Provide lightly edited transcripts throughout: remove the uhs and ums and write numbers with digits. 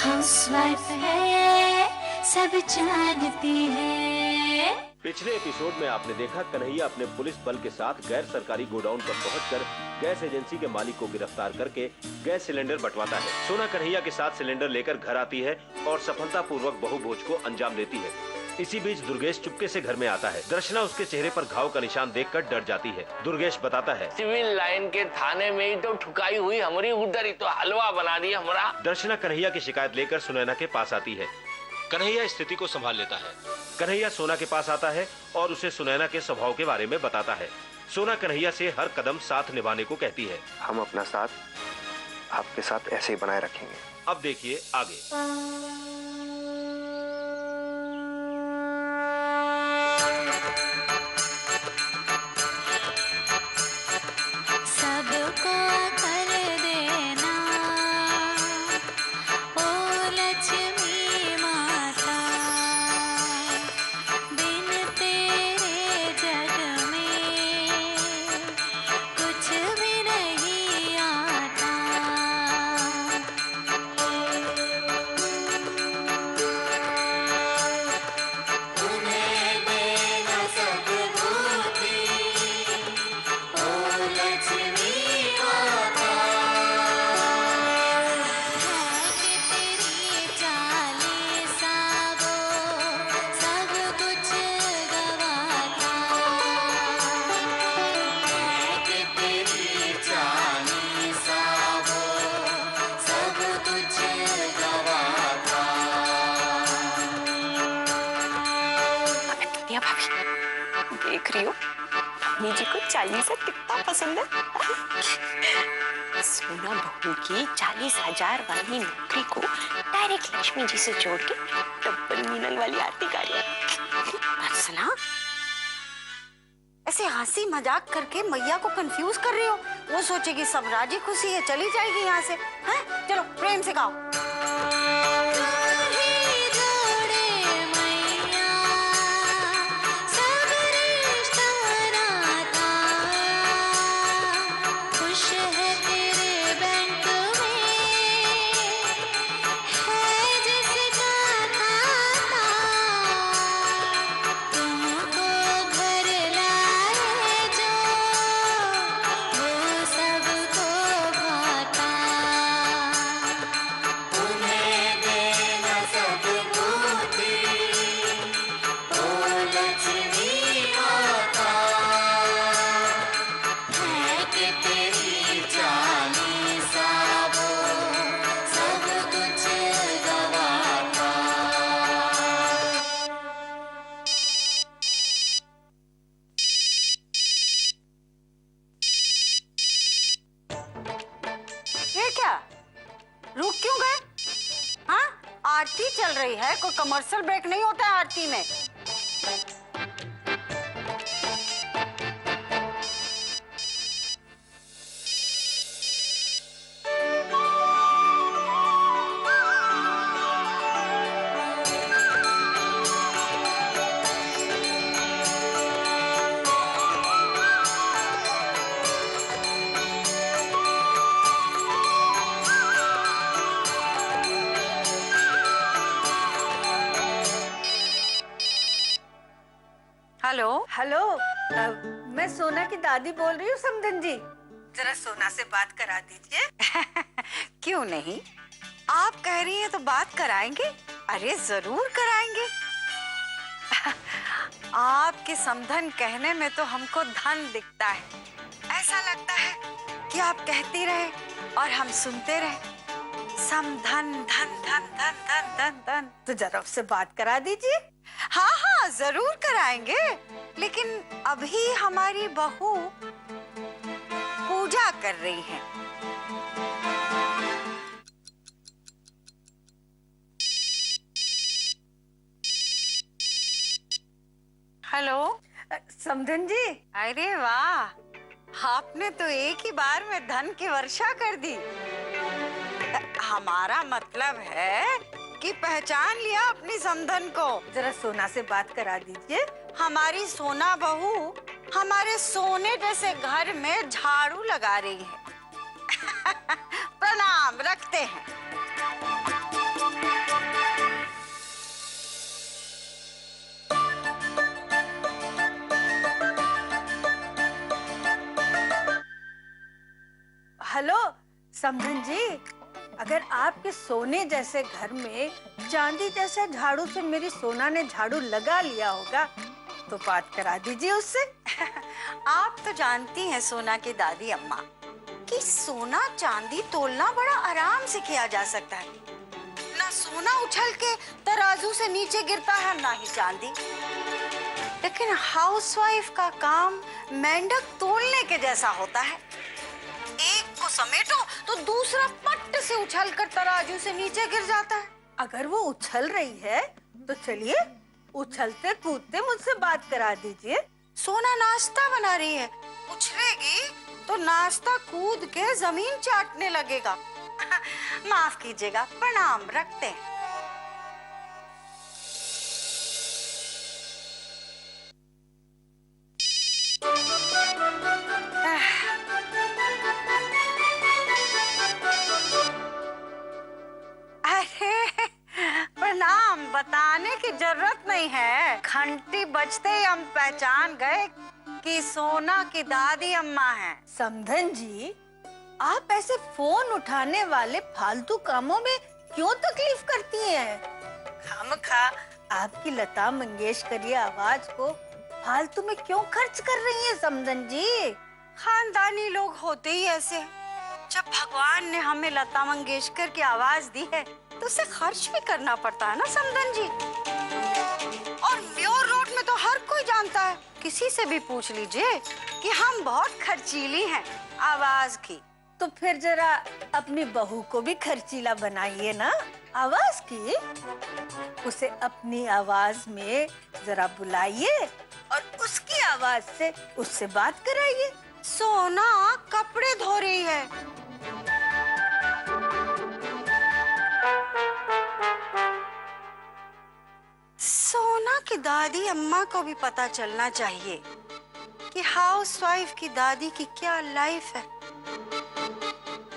Housewife है, सब जानती है। पिछले एपिसोड में आपने देखा कन्हैया अपने पुलिस बल के साथ गैर सरकारी गोडाउन पर पहुंचकर गैस एजेंसी के मालिक को गिरफ्तार करके गैस सिलेंडर बंटवाता है। सोना कन्हैया के साथ सिलेंडर लेकर घर आती है और सफलतापूर्वक बहुभोज को अंजाम देती है। इसी बीच दुर्गेश चुपके से घर में आता है। दर्शना उसके चेहरे पर घाव का निशान देखकर डर जाती है। दुर्गेश बताता है, सिविल लाइन के थाने में ही तो ठुकाई हुई हमारी, उधर ही तो हलवा बना दिया हमारा। दर्शना कन्हैया की शिकायत लेकर सुनैना के पास आती है। कन्हैया स्थिति को संभाल लेता है। कन्हैया सोना के पास आता है और उसे सुनैना के स्वभाव के बारे में बताता है। सोना कन्हैया से हर कदम साथ निभाने को कहती है। हम अपना साथ आपके साथ ऐसे ही बनाए रखेंगे। अब देखिए आगे। देख रही हो मम्मी जी को 40 कितना पसंद है। सोना बहू की 40,000 वाली नौकरी को डायरेक्ट लक्ष्मी जी से जोड़ के डबल मीनल वाली आरती गा रही। अर्चना, ऐसे हंसी मजाक करके मैया को कंफ्यूज कर रही हो। वो सोचेगी सब राजी खुशी है, चली जाएगी यहाँ से। हैं? चलो प्रेम से गाओ। रुक क्यों गए? हाँ, आरती चल रही है, कोई कमर्शियल ब्रेक नहीं होता है आरती में। हेलो हेलो, मैं सोना की दादी बोल रही हूँ समधन जी। जरा सोना से बात करा दीजिए। क्यों नहीं, आप कह रही हैं तो बात कराएंगे। अरे जरूर कराएंगे। आपके समधन कहने में तो हमको धन दिखता है। ऐसा लगता है कि आप कहती रहे और हम सुनते रहे। समधन धन धन धन धन धन धन। तो जरा उससे बात करा दीजिए। हाँ हाँ जरूर कराएंगे, लेकिन अभी हमारी बहू पूजा कर रही है। हेलो समधन जी। अरे वाह, आपने तो एक ही बार में धन की वर्षा कर दी। हमारा मतलब है कि पहचान लिया अपनी समधन को। जरा सोना से बात करा दीजिए। हमारी सोना बहू हमारे सोने जैसे घर में झाड़ू लगा रही है। प्रणाम रखते हैं। समधन जी, अगर आपके सोने जैसे घर में चांदी जैसे झाड़ू से मेरी सोना ने झाड़ू लगा लिया होगा तो बात करा दीजिए उससे। आप तो जानती हैं सोना की दादी अम्मा कि सोना चांदी तोलना बड़ा आराम से किया जा सकता है। ना सोना उछल के तराजू से नीचे गिरता है, ना ही चांदी। लेकिन हाउसवाइफ का काम मेंढक तोलने के जैसा होता है। एक को समेटो तो दूसरा पट से उछलकर तराजू से नीचे गिर जाता है। अगर वो उछल रही है तो चलिए उछलते कूदते मुझसे बात करा दीजिए। सोना नाश्ता बना रही है, उछलेगी तो नाश्ता कूद के जमीन चाटने लगेगा। माफ कीजिएगा, प्रणाम, रखते हैं। अरे प्रणाम बताने की जरूरत नहीं है, घंटी बजते ही हम पहचान गए कि सोना की दादी अम्मा हैं। समधन जी, आप ऐसे फोन उठाने वाले फालतू कामों में क्यों तकलीफ करती हैं? खामखा आपकी लता मंगेशकरी आवाज को फालतू में क्यों खर्च कर रही हैं समधन जी? खानदानी लोग होते ही ऐसे हैं। जब भगवान ने हमें लता मंगेशकर की आवाज दी है तो उसे खर्च भी करना पड़ता है ना समधन जी। और म्योर रोड में तो हर कोई जानता है, किसी से भी पूछ लीजिए कि हम बहुत खर्चीली हैं आवाज की। तो फिर जरा अपनी बहू को भी खर्चीला बनाइए ना आवाज की। उसे अपनी आवाज में जरा बुलाइए और उसकी आवाज से उससे बात कराइए। सोना कपड़े धो रही है। सोना की दादी अम्मा को भी पता चलना चाहिए कि हाउसवाइफ की दादी की क्या लाइफ है।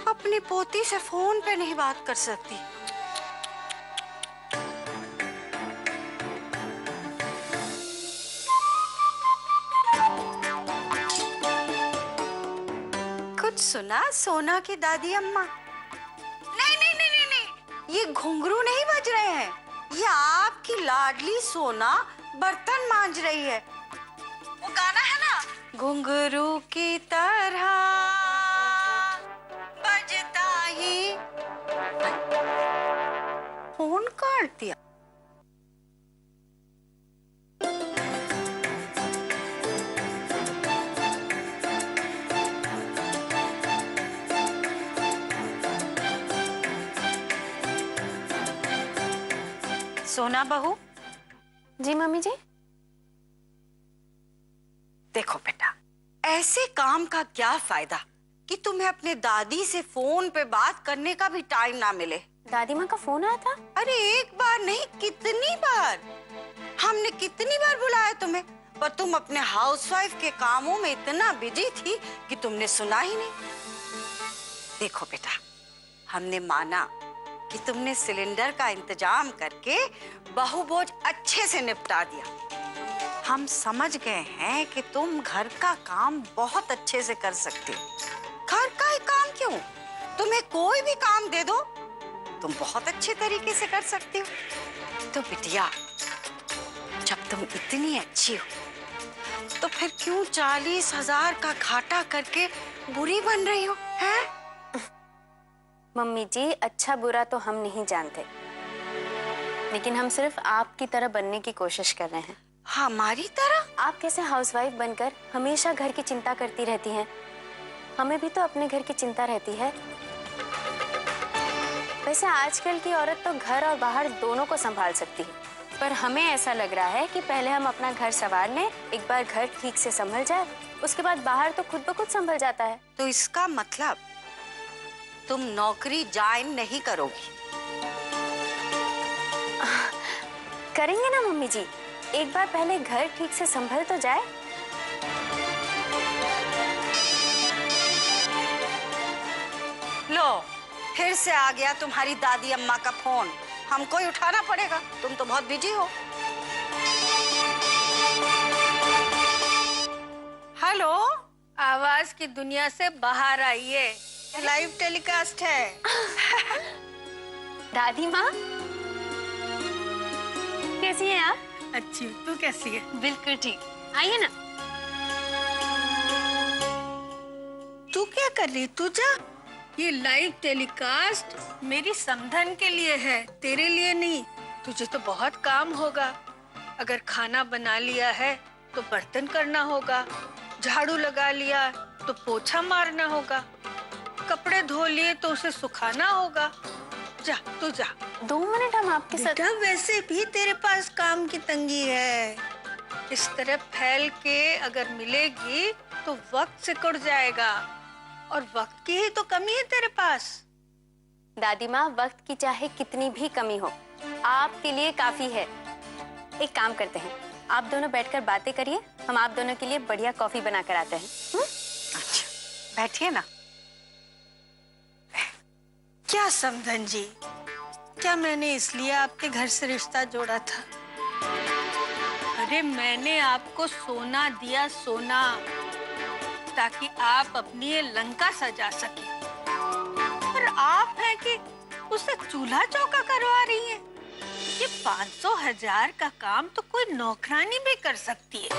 अपनी पोती से फोन पे नहीं बात कर सकती। कुछ सुना सोना की दादी अम्मा? नहीं नहीं नहीं नहीं नहीं, ये घुंघरू नहीं बज रहे हैं, ये आपकी लाडली सोना बर्तन मांज रही है। वो गाना है ना, घुंघरू की तरह बजता ही। फोन काट दिया। सोना बहू। जी मम्मी जी। देखो बेटा, ऐसे काम का क्या फायदा कि तुम्हें अपने दादी से फोन पे बात करने का भी टाइम ना मिले। दादी माँ का फोन आया था? अरे एक बार नहीं, कितनी बार। हमने कितनी बार बुलाया तुम्हें, पर तुम अपने हाउसवाइफ के कामों में इतना बिजी थी कि तुमने सुना ही नहीं। देखो बेटा, हमने माना कि तुमने सिलेंडर का इंतजाम करके बहुभोज अच्छे से निपटा दिया। हम समझ गए हैं कि तुम घर का काम बहुत अच्छे से कर सकते हो। घर का ही काम क्यों, तुम्हें कोई भी काम दे दो तुम बहुत अच्छे तरीके से कर सकती हो। तो बिटिया, जब तुम इतनी अच्छी हो तो फिर क्यों 40,000 का घाटा करके बुरी बन रही हो, हैं? मम्मी जी, अच्छा बुरा तो हम नहीं जानते, लेकिन हम सिर्फ आपकी तरह बनने की कोशिश कर रहे हैं। हमारी तरह? आप कैसे हाउसवाइफ बनकर हमेशा घर की चिंता करती रहती हैं? हमें भी तो अपने घर की चिंता रहती है। वैसे आजकल की औरत तो घर और बाहर दोनों को संभाल सकती है, पर हमें ऐसा लग रहा है कि पहले हम अपना घर संभाल लें, एक बार घर ठीक से संभल जाए, उसके बाद बाहर तो खुद ब खुद संभल जाता है। तो इसका मतलब तुम नौकरी ज्वाइन नहीं करोगी? करेंगे ना मम्मी जी, एक बार पहले घर ठीक से संभल तो जाए। लो, फिर से आ गया तुम्हारी दादी अम्मा का फोन। हमको ही उठाना पड़ेगा, तुम तो बहुत बिजी हो। हेलो, आवाज की दुनिया से बाहर आइए। लाइव टेलीकास्ट है। दादी माँ कैसी हैं आप? अच्छी हूँ, तू कैसी है? बिल्कुल ठीक। आइए ना। तू क्या कर रही? तू जा। ये लाइव टेलीकास्ट मेरी समधन के लिए है, तेरे लिए नहीं। तुझे तो बहुत काम होगा। अगर खाना बना लिया है तो बर्तन करना होगा, झाड़ू लगा लिया तो पोछा मारना होगा, कपड़े धो लिए तो उसे सुखाना होगा। जा तू जा। 2 मिनट हम आपके साथ। बेटा वैसे भी तेरे पास काम की तंगी है। इस तरह फैल के अगर मिलेगी तो वक्त सिकुड़ जाएगा, और वक्त की ही तो कमी है तेरे पास। दादी माँ, वक्त की चाहे कितनी भी कमी हो, आपके लिए काफी है। एक काम करते हैं, आप दोनों बैठकर बातें करिए, हम आप दोनों के लिए बढ़िया कॉफी बना कर आते हैं। अच्छा बैठिए ना। क्या समधन जी, क्या मैंने इसलिए आपके घर से रिश्ता जोड़ा था? अरे मैंने आपको सोना दिया, सोना, ताकि आप अपनी ये लंका सजा सके। और आप हैं कि उससे चूल्हा चौका करवा रही हैं। ये 500,000 का काम तो कोई नौकरानी भी कर सकती है।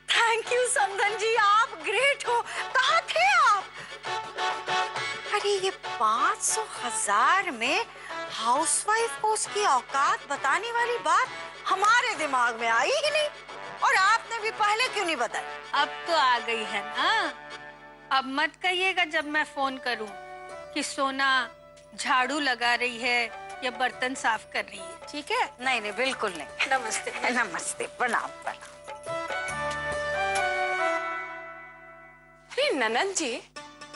थैंक यू समधन जी, आप ग्रेट हो। कहाँ थे आप? अरे ये 500,000 में हाउसवाइफ को उसकी औकात बताने वाली बात हमारे दिमाग में आई ही नहीं, और आपने भी पहले क्यों नहीं बताया? अब तो आ गई है ना। अब मत कहिएगा जब मैं फोन करूं कि सोना झाड़ू लगा रही है या बर्तन साफ कर रही है, ठीक है? नहीं नहीं बिल्कुल नहीं। नमस्ते। नमस्ते, प्रणाम प्रणाम। अरे ननद जी,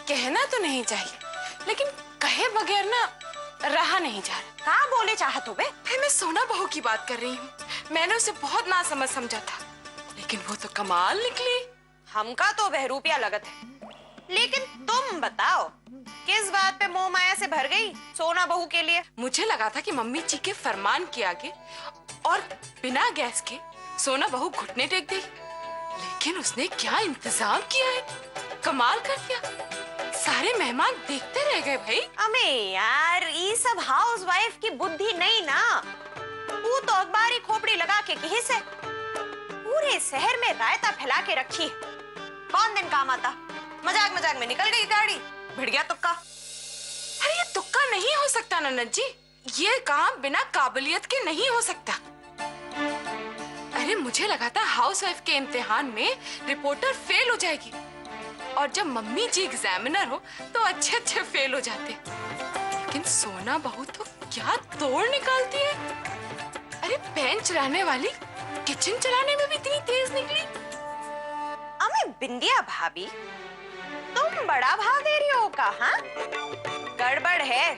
कहना तो नहीं चाहिए, लेकिन कहे बगैर ना रहा नहीं जा रहा। कहाँ बोले चाहत हो बे? मैं सोना बहू की बात कर रही हूँ। मैंने उसे बहुत नासमझ समझा था, लेकिन वो तो कमाल निकली। हमका तो बहरूपिया लगत है, लेकिन तुम बताओ किस बात पे मोह माया से भर गई सोना बहू के लिए? मुझे लगा था कि मम्मी जी के फरमान के आगे और बिना गैस के सोना बहू घुटने टेक देगी, लेकिन उसने क्या इंतजाम किया है, कमाल कर दिया। सारे मेहमान देखते रह गए भाई। अमे यार, ये सब हाउसवाइफ की बुद्धि नहीं ना। वो तो अखबारी खोपड़ी लगा के कहीं से पूरे शहर में रायता फैला के रखी है। कौन दिन काम आता? मजाक मजाक में निकल गई गाड़ी, भिड़ गया तुक्का। अरे ये तुक्का नहीं हो सकता ननद जी, ये काम बिना काबिलियत के नहीं हो सकता। अरे मुझे लगा था हाउसवाइफ के इम्तिहान में रिपोर्टर फेल हो जाएगी, और जब मम्मी जी एग्जामिनर हो तो अच्छे अच्छे फेल हो जाते, लेकिन सोना बहू तो क्या तोड़ निकालती है। अरे पैन चलाने वाली किचन चलाने में भी इतनी तेज निकली। अमे बिंदिया भाभी, तुम बड़ा भाव दे रही हो का? हाँ, गड़बड़ है,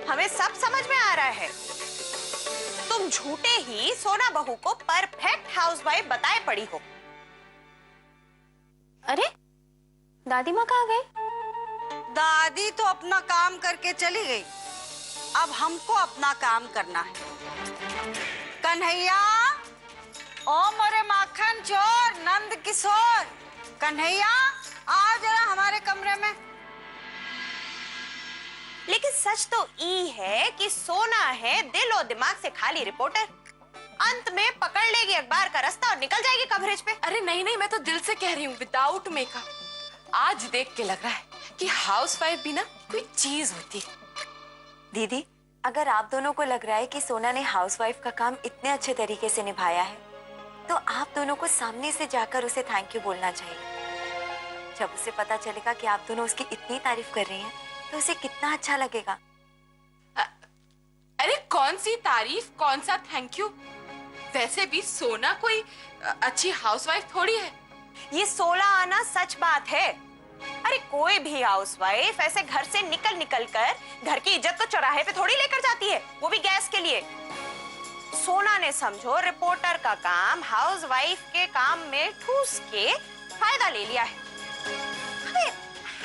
हमें सब समझ में आ रहा है। तुम झूठे ही सोना बहू को परफेक्ट हाउसवाइफ बताए पड़ी हो। अरे दादी माँ कहाँ गई? दादी तो अपना काम करके चली गई, अब हमको अपना काम करना है। कन्हैया, ओ मोरे माखन चोर नंद किशोर, कन्हैया आ जरा हमारे कमरे में। लेकिन सच तो ई है कि सोना है दिल और दिमाग से खाली रिपोर्टर। अंत में पकड़ लेगी अखबार का रास्ता और निकल जाएगी कवरेज पे। अरे नहीं नहीं, मैं तो दिल से कह रही हूँ, विदाउट मेकअप। आज देख के लग रहा है कि हाउसवाइफ भी ना कोई चीज होती है। दीदी, अगर आप दोनों को लग रहा है कि सोना ने हाउसवाइफ का काम इतने अच्छे तरीके से निभाया है, तो आप दोनों को सामने से जाकर उसे थैंक यू बोलना चाहिए। जब उसे पता चलेगा कि आप दोनों उसकी इतनी तारीफ कर रही हैं, तो उसे कितना अच्छा लगेगा। अरे कौन सी तारीफ, कौन सा थैंक यू? वैसे भी सोना कोई अच्छी हाउसवाइफ थोड़ी है। ये 16 आना सच बात है। अरे कोई भी हाउसवाइफ ऐसे घर से निकल कर घर की इज्जत तो चौराहे पे थोड़ी लेकर जाती है, वो भी गैस के लिए। सोना ने समझो रिपोर्टर का काम हाउसवाइफ के काम में ठूस के फायदा ले लिया है। अरे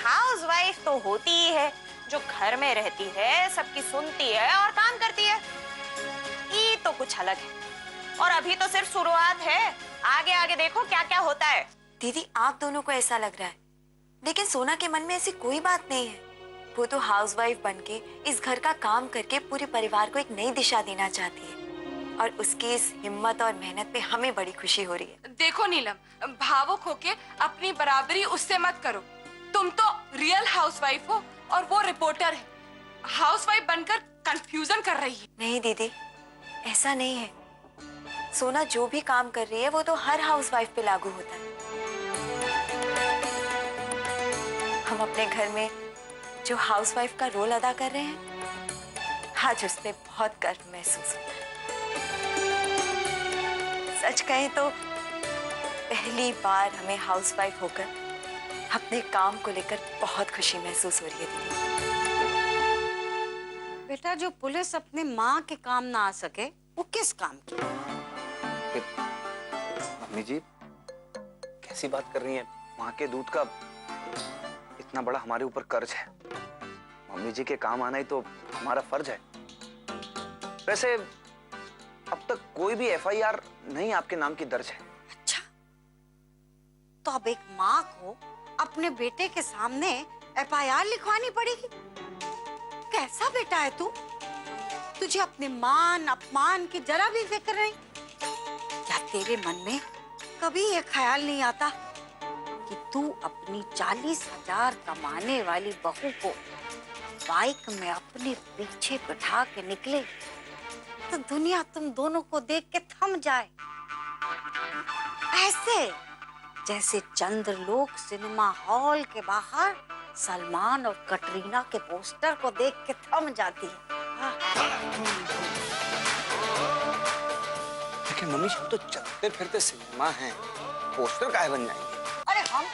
हाउसवाइफ तो होती ही है जो घर में रहती है, सबकी सुनती है और काम करती है। ये तो कुछ अलग है। और अभी तो सिर्फ शुरुआत है, आगे आगे देखो क्या क्या होता है। दीदी आप दोनों को ऐसा लग रहा है, लेकिन सोना के मन में ऐसी कोई बात नहीं है। वो तो हाउसवाइफ बनके इस घर का काम करके पूरे परिवार को एक नई दिशा देना चाहती है, और उसकी इस हिम्मत और मेहनत पे हमें बड़ी खुशी हो रही है। देखो नीलम, भावुक होके अपनी बराबरी उससे मत करो। तुम तो रियल हाउसवाइफ हो और वो रिपोर्टर है। हाउसवाइफ बनकर कंफ्यूजन कर रही है। नहीं दीदी, ऐसा नहीं है। सोना जो भी काम कर रही है वो तो हर हाउसवाइफ पे लागू होता है। हम अपने घर में जो हाउसवाइफ का रोल अदा कर रहे हैं, आज उसमें बहुत गर्व महसूस होता है। सच कहें तो पहली बार हमें हाउसवाइफ होकर अपने काम को लेकर बहुत खुशी महसूस हो रही है दीदी। बेटा, जो पुलिस अपने माँ के काम ना आ सके वो किस काम की? मम्मी जी कैसी बात कर रही हैं? माँ के दूध का इतना बड़ा हमारे ऊपर कर्ज है। मम्मी जी के काम आना ही तो हमारा फर्ज है। वैसे अब तक कोई भी FIR नहीं आपके नाम की दर्ज है। अच्छा, तो अब एक माँ को अपने बेटे के सामने FIR लिखवानी पड़ेगी? कैसा बेटा है तू? तुझे अपने मान अपमान की जरा भी फिक्र नहीं? क्या तेरे मन में कभी ये ख्याल नहीं आता कि तू अपनी 40,000 कमाने वाली बहू को बाइक में अपने पीछे बैठा के निकले तो दुनिया तुम दोनों को देख के थम जाए, ऐसे जैसे चंद्रलोक सिनेमा हॉल के बाहर सलमान और कटरीना के पोस्टर को देख के थम जाती है। लेकिन मम्मी हम तो चलते फिरते सिनेमा हैं, पोस्टर काहे बन जाएंगे? अरे हम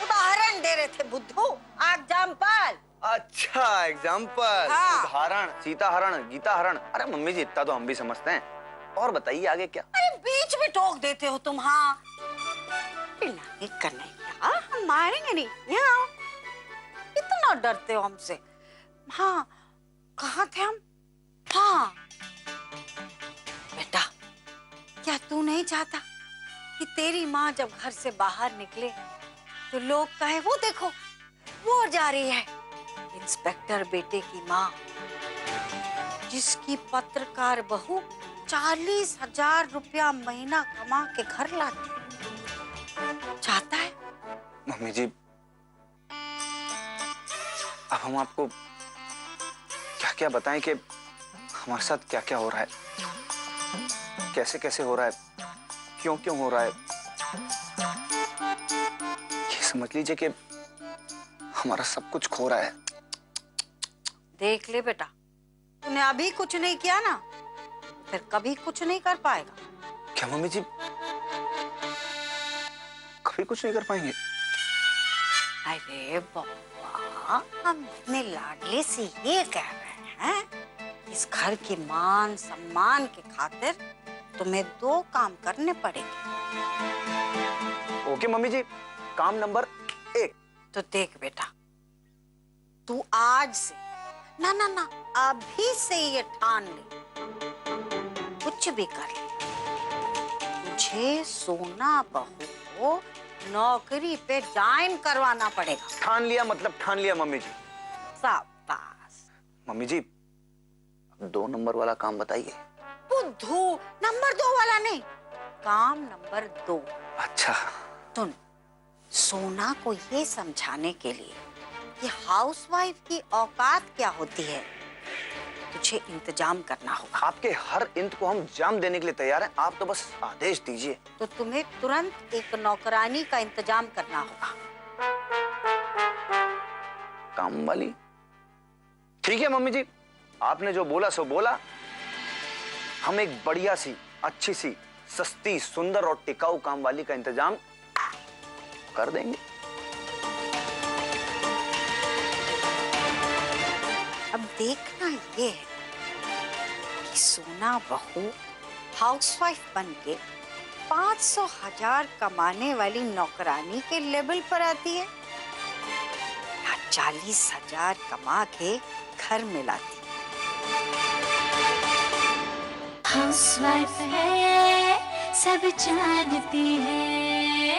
उदाहरण दे रहे थे बुद्धू, एग्जाम्पल। अच्छा एग्जाम्पल, हाँ। उदाहरण, सीता हरण, गीता हरण। अरे मम्मी जी इतना तो हम भी समझते हैं। और बताइए आगे क्या? अरे बीच में टोक देते हो तुम। हाँ, नहीं करना क्या, हम मारेंगे नहीं। यहाँ इतना डरते हो हमसे। हाँ, कहाँ थे हम? हाँ बेटा, क्या तू नहीं चाहता कि तेरी माँ जब घर से बाहर निकले तो लोग कहे वो देखो वो जा रही है इंस्पेक्टर बेटे की माँ, जिसकी पत्रकार बहू 40,000 रुपया महीना कमा के घर लाती? चाहता है? मम्मी जी अब हम आपको क्या क्या बताएं कि हमारे साथ क्या क्या हो रहा है, कैसे कैसे हो रहा है, क्यों क्यों हो रहा है। ये समझ लीजिए कि हमारा सब कुछ खो रहा है। देख ले बेटा, तूने अभी कुछ नहीं किया ना, फिर कभी कुछ नहीं कर पाएगा। क्या मम्मी जी कभी कुछ नहीं कर पाएंगे? अरे बाबा, हम अपने लाडले से ये कह रहे हैं, इस घर के मान सम्मान के खातिर तुम्हें 2 काम करने पड़ेंगे। ओके मम्मी जी, काम नंबर 1। तो देख बेटा, तू आज से ना ना ना अभी से ये ठान ले, कुछ भी कर ले, तुझे सोना बहू को नौकरी पे ज्वाइन करवाना पड़ेगा। ठान लिया मतलब ठान लिया मम्मी जी। शाबाश। मम्मी जी अब 2 नंबर वाला काम बताइए। बुद्धू, नंबर 2 वाला नहीं, काम नंबर 2। अच्छा। सुन, सोना को ये समझाने के लिए कि हाउसवाइफ की औकात क्या होती है, तुझे इंतजाम करना होगा। आपके हर इंत को हम जाम देने के लिए तैयार हैं, आप तो बस आदेश दीजिए। तो तुम्हें तुरंत एक नौकरानी का इंतजाम करना होगा। काम वाली? ठीक है मम्मी जी, आपने जो बोला सो बोला। हम एक बढ़िया सी, अच्छी सी, सस्ती, सुंदर और टिकाऊ काम वाली का इंतजाम कर देंगे। अब देखना ये है कि सोना बहू हाउसवाइफ बनके 500,000 कमाने वाली नौकरानी के लेवल पर आती है या 40,000 कमा के घर में लाती है। हाउसवाइफ है सब जानती है।